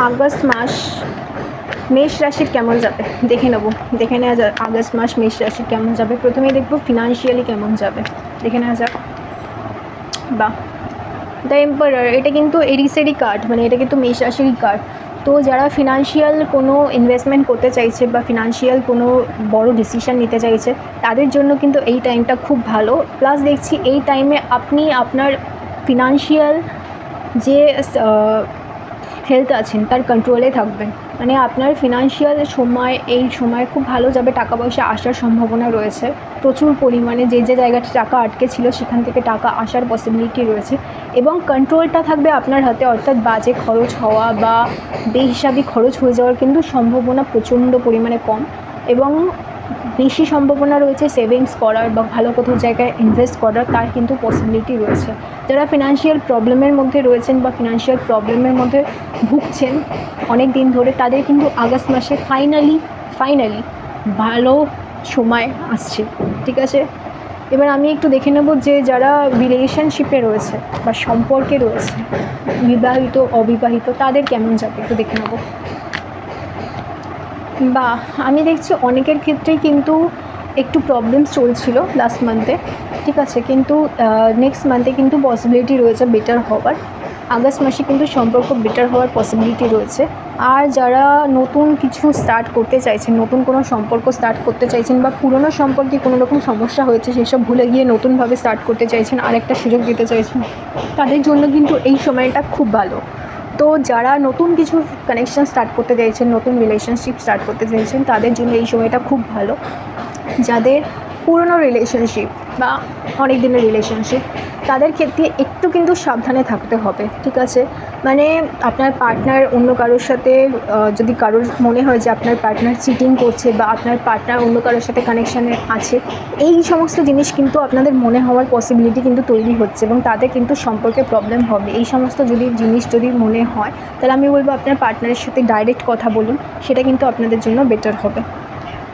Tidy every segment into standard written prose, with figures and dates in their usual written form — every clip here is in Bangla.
আগস্ট মাস মেষ রাশির কেমন যাবে দেখে নেওয়া যাক আগস্ট মাস মেষ রাশির কেমন যাবে। প্রথমেই দেখব ফিনান্সিয়ালি কেমন যাবে, দেখে নেওয়া যাক। বা দ্য এম্পারার, এটা কিন্তু এরিসেরই কার্ড, মানে এটা কিন্তু মেষ রাশিরই কার্ড। তো যারা ফিনান্সিয়াল কোনো ইনভেস্টমেন্ট করতে চাইছে বা ফিনান্সিয়াল কোনো বড় ডিসিশন নিতে চাইছে, তাদের জন্য কিন্তু এই টাইমটা খুব ভালো। প্লাস দেখছি এই টাইমে আপনি আপনার ফিনান্সিয়াল যে হেলথ আছেন তার কন্ট্রোলে থাকবেন, মানে আপনার ফিনান্সিয়াল এই সময় খুব ভালো যাবে। টাকা পয়সা আসার সম্ভাবনা রয়েছে প্রচুর পরিমাণে, যে জায়গাটা টাকা আটকে ছিল সেখান থেকে টাকা আসার পসিবিলিটি রয়েছে, এবং কন্ট্রোলটা থাকবে আপনার হাতে, অর্থাৎ বাজে খরচ হওয়া বা বেহিসাবি খরচ হয়ে যাওয়ার কিন্তু সম্ভাবনা প্রচণ্ড পরিমাণে কম, এবং বেশি সম্ভাবনা রয়েছে সেভিংস করার বা ভালো কোথাও জায়গায় ইনভেস্ট করার, তার কিন্তু পসিবিলিটি রয়েছে। যারা ফিনান্সিয়াল প্রবলেমের মধ্যে রয়েছেন বা ফিনান্সিয়াল প্রবলেমের মধ্যে ভুগছেন অনেক দিন ধরে, তাদের কিন্তু আগস্ট মাসে ফাইনালি ভালো সময় আসছে, ঠিক আছে। এবার আমি একটু দেখে নেব যে যারা রিলেশনশিপে রয়েছে বা সম্পর্কে রয়েছে, বিবাহিত অবিবাহিত, তাদের কেমন যাবে একটু দেখে নেব। বা আমি দেখছি অনেকের ক্ষেত্রেই কিন্তু একটু প্রবলেমস চলছিল লাস্ট মান্থে, ঠিক আছে, কিন্তু নেক্সট মান্থে কিন্তু পসিবিলিটি রয়েছে বেটার হওয়ার। আগস্ট মাসে কিন্তু সম্পর্ক বেটার হওয়ার পসিবিলিটি রয়েছে। আর যারা নতুন কিছু স্টার্ট করতে চাইছেন, নতুন কোনো সম্পর্ক স্টার্ট করতে চাইছেন, বা পুরনো সম্পর্কে কোনো রকম সমস্যা হয়েছে সেসব ভুলে গিয়ে নতুনভাবে স্টার্ট করতে চাইছেন, আরেকটা সুযোগ দিতে চাইছেন, তাদের জন্য কিন্তু এই সময়টা খুব ভালো। তো যারা নতুন কিছু কানেকশন স্টার্ট করতে চাইছেন, নতুন রিলেশনশিপ স্টার্ট করতে চাইছেন, তাদের জন্য এই সময়টা খুব ভালো। যাদের পুরনো রিলেশনশিপ বা অনেক দিনের রিলেশনশিপ, তাদের ক্ষেত্রে একটু কিন্তু সাবধানে থাকতে হবে, ঠিক আছে। মানে আপনার পার্টনার অন্য কারোর সাথে, যদি কারোর মনে হয় যে আপনার পার্টনার চিটিং করছে বা আপনার পার্টনার অন্য কারোর সাথে কানেকশানে আছে, এই সমস্ত জিনিস কিন্তু আপনাদের মনে হওয়ার পসিবিলিটি কিন্তু তৈরি হচ্ছে, এবং তাতে কিন্তু সম্পর্কে প্রবলেম হবে। এই সমস্ত জিনিস যদি মনে হয়, তাহলে আমি বলবো আপনার পার্টনারের সাথে ডাইরেক্ট কথা বলুন, সেটা কিন্তু আপনাদের জন্য বেটার হবে।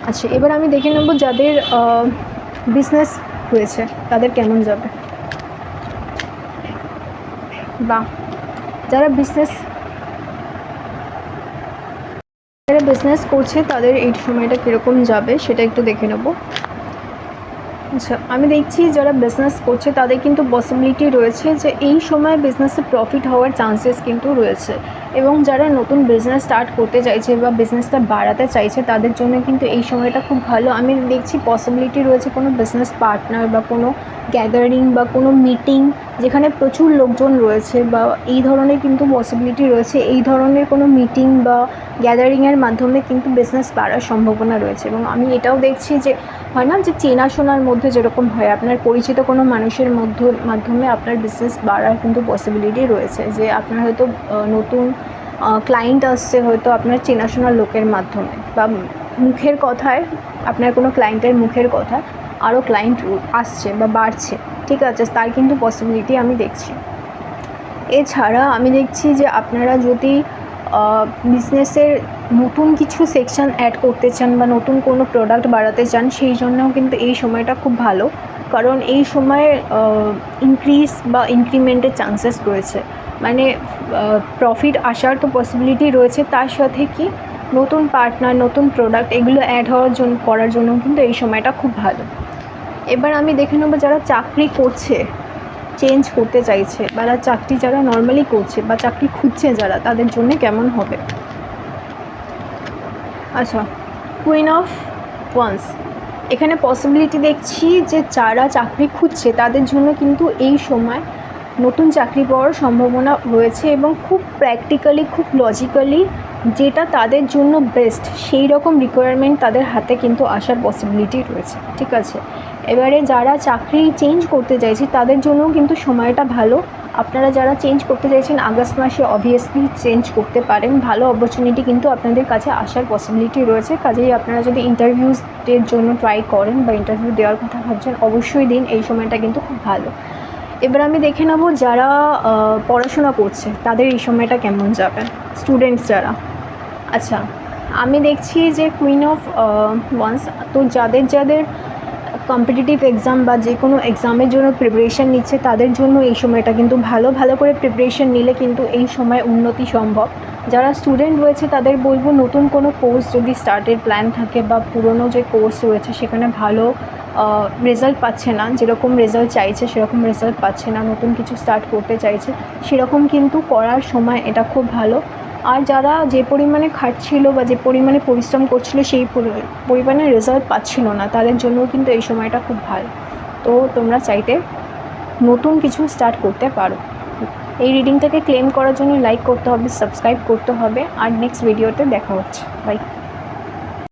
আচ্ছা, এবার আমি দেখে নেব যাদের বিজনেস হয়েছে তাদের কেমন যাবে। বা যারা বিজনেস করছে তাদের এই সময়টা কীরকম যাবে সেটা একটু দেখে নেব। আচ্ছা, আমি দেখছি যারা বিজনেস করছে তাদের কিন্তু পসিবিলিটি রয়েছে যে এই সময় বিজনেসে প্রফিট হওয়ার চান্সেস কিন্তু রয়েছে, এবং যারা নতুন বিজনেস স্টার্ট করতে চাইছে বা বিজনেসটা বাড়াতে চাইছে, তাদের জন্য কিন্তু এই সময়টা খুব ভালো। আমি দেখছি পসিবিলিটি রয়েছে কোনো বিজনেস পার্টনার বা কোনো গ্যাদারিং বা কোনো মিটিং যেখানে প্রচুর লোকজন রয়েছে, বা এই ধরনের কিন্তু পসিবিলিটি রয়েছে। এই ধরনের কোনো মিটিং বা গ্যাদারিংয়ের মাধ্যমে কিন্তু বিজনেস বাড়ার সম্ভাবনা রয়েছে। এবং আমি এটাও দেখছি যে হয় না যে চেনাশোনার মধ্যে যেরকম হয়, আপনার পরিচিত কোনো মানুষের মাধ্যমে আপনার বিজনেস বাড়ার কিন্তু পসিবিলিটি রয়েছে, যে আপনার হয়তো নতুন ক্লায়েন্ট আসছে হয়তো আপনার চেনাশোনার লোকের মাধ্যমে, বা মুখের কথায়, আপনার কোনো ক্লায়েন্টের মুখের কথা আরও ক্লায়েন্ট আসছে বা বাড়ছে, ঠিক আছে, তার কিন্তু পসিবিলিটি আমি দেখছি। এছাড়া আমি দেখছি যে আপনারা যদি বিজনেসের নতুন কিছু সেকশন অ্যাড করতে চান বা নতুন কোনো প্রোডাক্ট বাড়াতে চান, সেই জন্যও কিন্তু এই সময়টা খুব ভালো, কারণ এই সময়ে ইনক্রিজ বা ইনক্রিমেন্টের চান্সেস রয়েছে, মানে প্রফিট আসার তো পসিবিলিটি রয়েছে, তার সাথে কি নতুন পার্টনার, নতুন প্রোডাক্ট এগুলো অ্যাড করার জন্য কিন্তু এই সময়টা খুব ভালো। এবার আমি দেখে নেবো যারা চাকরি করছে, চেঞ্জ করতে চাইছে, বা চাকরি যারা নর্মালি করছে বা চাকরি খুঁজছে যারা, তাদের জন্য কেমন হবে। আচ্ছা, কুইন অফ ওয়ান্স, এখানে পসিবিলিটি দেখছি যে যারা চাকরি খুঁজছে তাদের জন্য কিন্তু এই সময় নতুন চাকরি পাওয়ার সম্ভাবনা রয়েছে, এবং খুব প্র্যাকটিক্যালি, খুব লজিক্যালি যেটা তাদের জন্য বেস্ট সেই রকম রিকোয়ারমেন্ট তাদের হাতে কিন্তু আসার পসিবিলিটি রয়েছে, ঠিক আছে। এবারে যারা চাকরি চেঞ্জ করতে চাইছে তাদের জন্যও কিন্তু সময়টা ভালো। আপনারা যারা চেঞ্জ করতে চাইছেন আগস্ট মাসে অবভিয়াসলি চেঞ্জ করতে পারেন, ভালো অপরচুনিটি কিন্তু আপনাদের কাছে আসার পসিবিলিটি রয়েছে। কাজেই আপনারা যদি ইন্টারভিউজের জন্য ট্রাই করেন বা ইন্টারভিউ দেওয়ার কথা ভাবছেন, অবশ্যই দিন, এই সময়টা কিন্তু খুব ভালো। এবার আমি দেখে নেব যারা পড়াশোনা করছে তাদের এই সময়টা কেমন যাবে, স্টুডেন্টস যারা। আচ্ছা, আমি দেখছি যে কুইন অফ ওয়ান্স, তো যাদের কম্পিটিটিভ এক্সাম বা যে কোনো এক্সামের জন্য প্রিপারেশান নিচ্ছে তাদের জন্য এই সময়টা কিন্তু ভালো করে প্রিপারেশান নিলে কিন্তু এই সময় উন্নতি সম্ভব। যারা স্টুডেন্ট রয়েছে তাদের বলবো নতুন কোনো কোর্স যদি স্টার্টের প্ল্যান থাকে বা পুরনো যে কোর্স রয়েছে সেখানে ভালো রেজাল্ট পাচ্ছে না, যেরকম রেজাল্ট চাইছে সেরকম রেজাল্ট পাচ্ছে না, নতুন কিছু স্টার্ট করতে চাইছে, সেরকম কিন্তু করার সময় এটা খুব ভালো। আর যারা যে পরিমাণে খাটছিল বা যে পরিমাণে পরিশ্রম করছিল সেই পরিমাণে রেজাল্ট পাচ্ছিল না তাদের জন্য কিন্তু এই সময়টা খুব ভালো। তো তোমরা চাইতে নতুন কিছু স্টার্ট করতে পারো। এই রিডিংটাকে ক্লেম করার জন্য লাইক করতে হবে, সাবস্ক্রাইব করতে হবে, আর নেক্সট ভিডিওতে দেখা হচ্ছে। বাই।